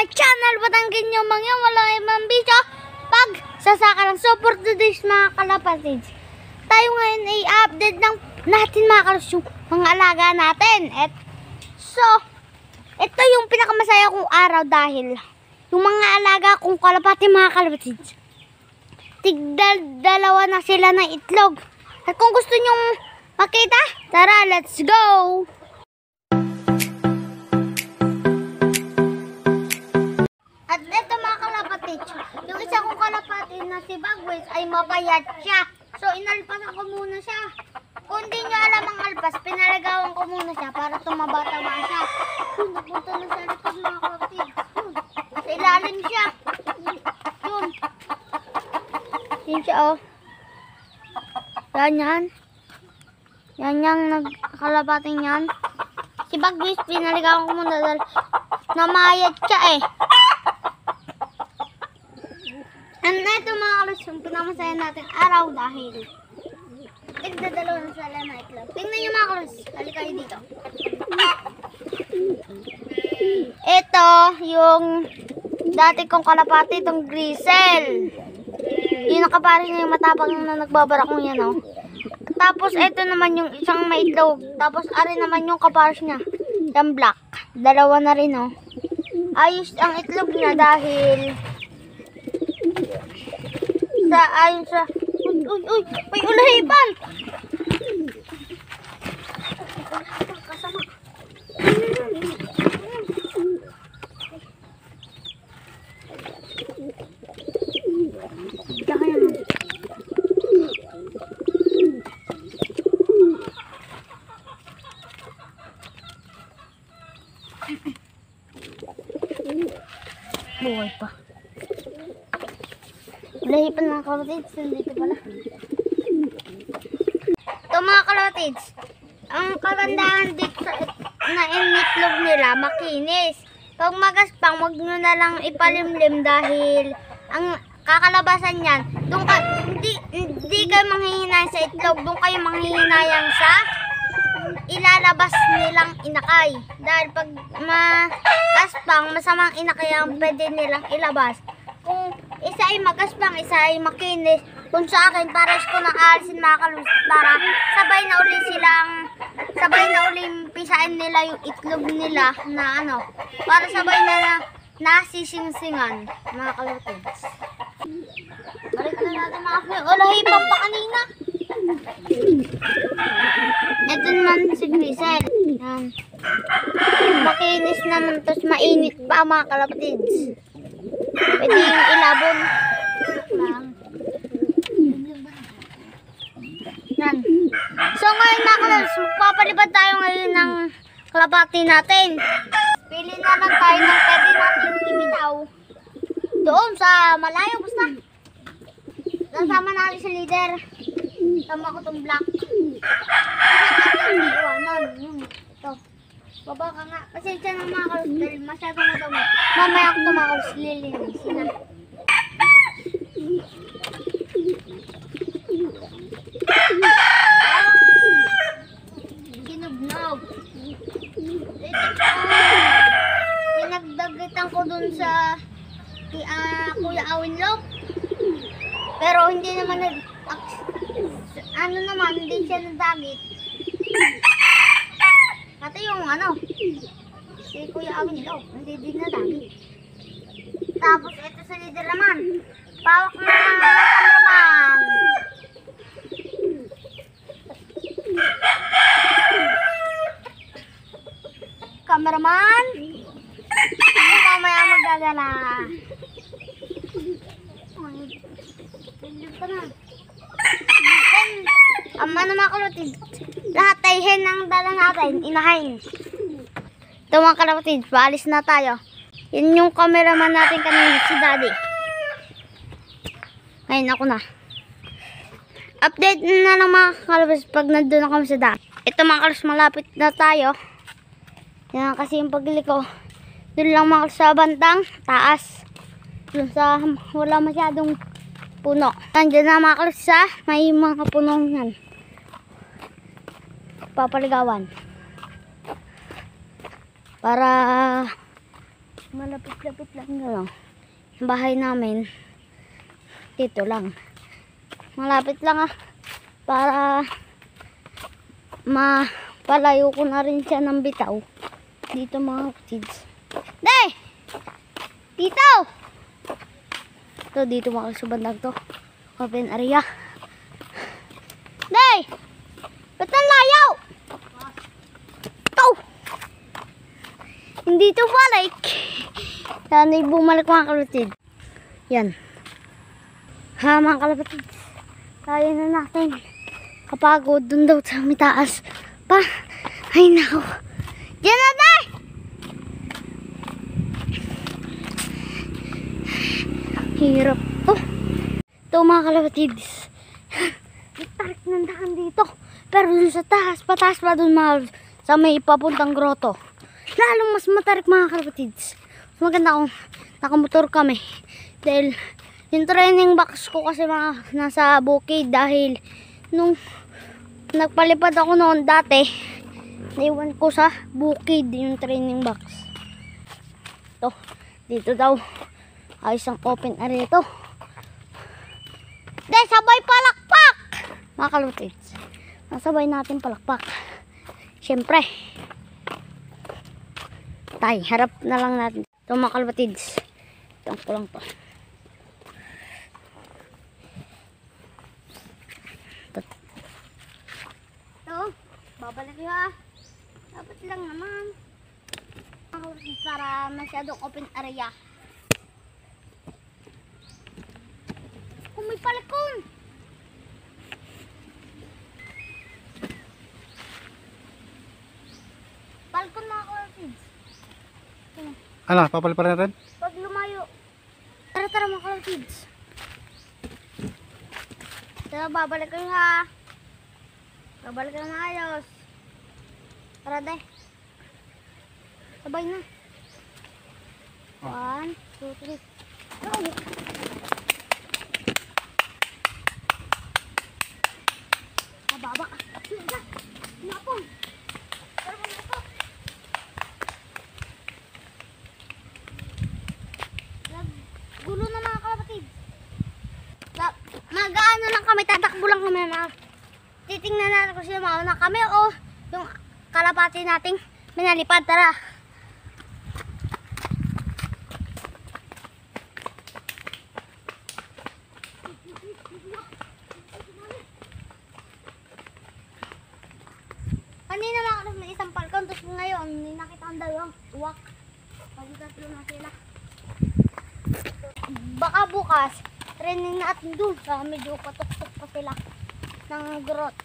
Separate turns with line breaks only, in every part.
my channel. Patangkin nyo mga yan. Walang ibang video. Pag sasaka lang. So for today's mga kalapatids, tayo ngayon ay update ng natin mga kalapatids yung mga alaga natin. So, ito yung pinakamasaya kong araw dahil yung mga alaga kong kalapati mga kalapatids, tigdalawa na sila ng itlog. At kung gusto nyong makita, tara, let's go! At ito mga kalapatids, yung isa kong kalapati na si Bagwes ay mapayat siya. So, inalpasan ko muna siya. Kung hindi nyo alam ang alpas, pinalagawan ko muna siya para tumaba-taba siya. Napunta na sa alpas mga kalapatids. Sa ilalim siya. Yun. Yun siya oh. Yan. Yan yung nagkalapating yan. Si Bagwis, pinaligawan ko muna dahil namayat siya eh. And ito mga kalus, yung pinamasaya natin araw dahil tigdadalawa na sila na itlog. Tingnan nyo mga kalus, halika kayo dito. Ito yung dati kong kalapati, itong Grisel. Yung nakapares na yung matapang na nagbabara kong yan, oh. Tapos, ito naman yung isang maitlog. Tapos, ari naman yung kapares niya. Yung black. Dalawa na rin, oh. Ayos ang itlog niya dahil ayon sa uy, may ulahipan! Kasama. Buhay pa. Lahipan mga kalapatids, dito pala. Ito mga kalapatids, ang kagandahan dito na initlog nila, makinis. Pag magaspang, wag nyo na lang ipalimlim dahil ang kakalabasan yan, hindi kayo manghihinayang sa itlog, doon kayo manghihinayang sa ilalabas nilang inakay. Dahil pag magaspang, masamang inakay ang pwede nilang ilabas. Kung isa ay magaspang, isa ay makinis, kung sa akin, pares ko nang alisin mga kalus para sabay na uli pisain nila yung itlog nila na ano, para sabay na nasisingsingan mga kalutids. Balik na natin mga kalutids. Olahipan pa kanina. Ito naman si Grisel. Yan. Makinis naman, tapos mainit pa mga kalutids. Pwede yung ilabon. Yan. So ngayon mga kalutids, magpapalipad tayo ngayon ng kalapati natin. Pili na lang tayo ng pwede natin ibitaw. Doon sa malayo, basta. Nasama natin sa leader. Sama ko itong black. Ito. Baba ka nga. Pasensya ng mga kalus dahil masyadong madami. Mamaya ko ito mga kalus lilinisin na. Ginubnog. Pinagdagitan ko dun sa Kuya Awinlog. Pero hindi naman hindi siya nagdagit. Pati yung si Kuya Awinlog, hindi din nadagit. Tapos ito sa leader naman. Pawak na kameraman. Cameraman, mamaya magagala. Mga kalapatid, lahat ay hen ang dala natin, inahin. Ito mga kalapatid, paalis na tayo. Yan yung cameraman natin kanina, si Daddy. Ngayon ako na. Update na lang mga kalapatid pag nandun na kami sa daan. Ito mga kalapatid, malapit na tayo. Yan kasi yung pagliko. Doon lang mga sa bandang taas. Doon sa wala masyadong puno. Nandiyan na mga kalapatid, may mga punong yan. Papaligawan para Malapit-lapit lang na lang. Yung bahay namin, dito lang. Malapit lang para mapalayo ko na rin siya ng bitaw. Dito mga kids. Day! Dito! Ito, dito mga kasubandang to. Open area. Day! Ba't ang layaw? Ito! Hindi ito balik. Sana bumalik mga kalapatid. Yan. Ha mga kalapatid. Kaya na natin. Kapagod dun daw sa mitaas. Pa. Ay nako. Diyan na tayo. Hirap to. Ito mga kalapatid. Tarik ng daan dito. Pero dun sa taas. Pataas pa dun mga sa may papuntang grotto. Lalong mas matarik mga kalapatids. Maganda kung nakamotor kami. Dahil yung training box ko kasi mga nasa bukid. Dahil nung nagpalipad ako noon dati, naiwan ko sa bukid yung training box. Ito, dito daw. Ayos ang open area ito. Dahil sabay palakpak! Mga kalapatids. Nasabay natin palakpak. Siyempre. Tay, harap na lang natin. Ito mga kalapatids. Itang ko lang to. Ito, babalik ha. Dapat lang naman. Para masyadong open area. Kung may palakon. Palakon mga kalapatids.
Ano, papalipad pa rin?
Pag lumayo. Tara mga kalapatids. Tara, babalik kayo ha. Babalik kayo na ayos. Tara de. Sabay na. 1, 2, 3. Oh. Mababa. Napon. Tara mo ito. Gulo na mga kalapatid. Mag-ano lang kami, tatakbo lang kami na. Titingnan natin kung sino mauna kami o yung kalapati nating minalipad. Tara. Kanina lang ako may isang palkon, tapos ngayon nakita ang dalawang uwak. Pag-tatlo na sila. Baka bukas, training natin dun sa medyo patok-tok pa sila ng grot.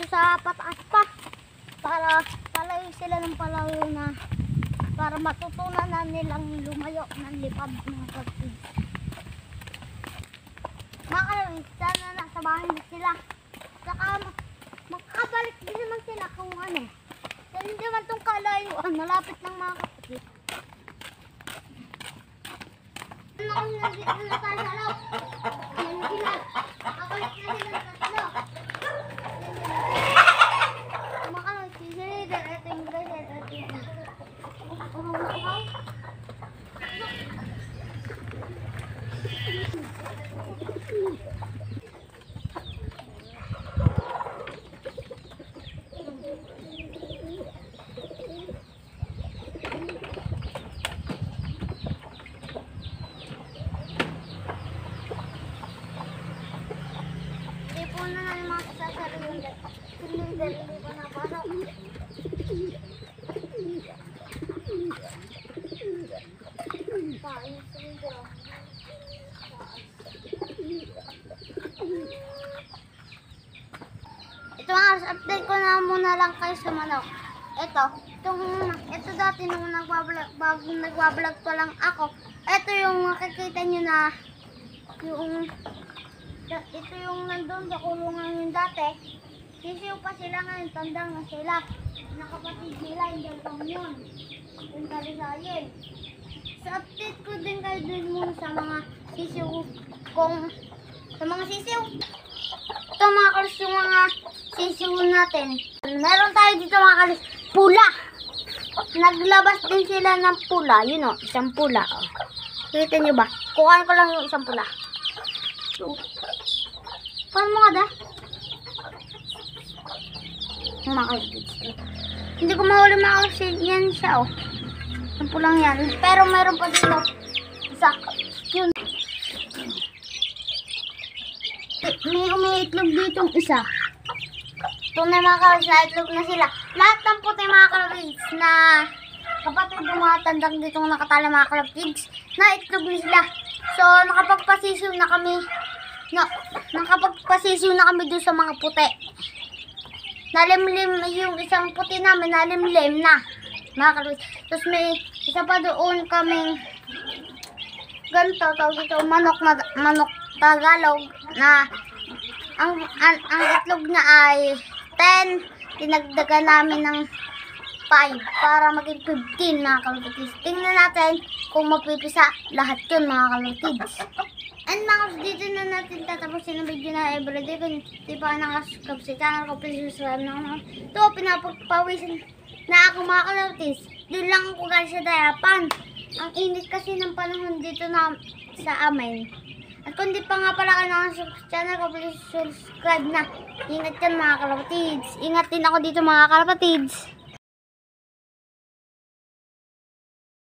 Sa pataas pa. Para palayo sila ng palayo na para matutunan na nilang lumayo ng lipad mga kapatid. Makalawin, sana nasa bahay na sila. Saka makakabalik din naman sila kung ano. Dahil hindi naman itong kalayuan, malapit ng mga kapatid. Nandito na tayo sa loob. Yan sila. Nakakulit na sila sa loob. Kumakalot si Silider. Ito yung bracelet. Ito yung uhaw. Hindi pa napasok. Ito mga update ko na muna lang kayo sa manok. Ito dati nung nagbablog pa lang ako. Ito yung makikita nyo na ito yung nandun sa kulungan yung dati. Sisiw pa sila ngayon, tandang na sila. Nakapatid nila, yung dalawang yun. Yung kalisayin. Sa update ko din kayo din muna sa mga sisiw sa mga sisiw. Ito mga kalis yung mga sisiw natin. Meron tayo dito mga kalis, pula. naglabas din sila ng pula. Yun o, isang pula. Oh. Kita nyo ba? Kuhaan ko lang yung isang pula. So, paano mo nga da? Hindi ko mahuli yan siya oh. Isang pulang yan. Pero meron pa dito. Isa. Yun. May umiitlog ditong isa. Tunay mga kalabis na itlog na sila. Lahat ng puti mga kalabis na kapatid ng mga tandang ditong nakatala mga kalabis na itlog na sila. So nakapagpasisyon na kami. Nakapagpasisyon na kami doon sa mga puti. Nalimlim yung isang puti namin, nalimlim na mga kalabis. Tapos may isa pa doon kaming ganito, tawag ito, manok Tagalog na ang itlog na ay 10, dinagdagan namin ng 5 para maging 15 mga kalutids. Tingnan natin kung mapipisa lahat yun mga kalutids. And mga kalutids, dito na natin tatapusin ang video na everyday. Kung di pa nakasubscribe sa channel ko, please subscribe na ako. Ito, pinapagpawisan na ako mga kalutids. Doon lang ako guys sa Dayapan. Ang init kasi ng panahon dito na sa amin. At kung di pa nga pala kayo nakasubscribe sa channel ko, please subscribe na. Ingat yan mga kalapatids. Ingat din ako dito mga kalapatids.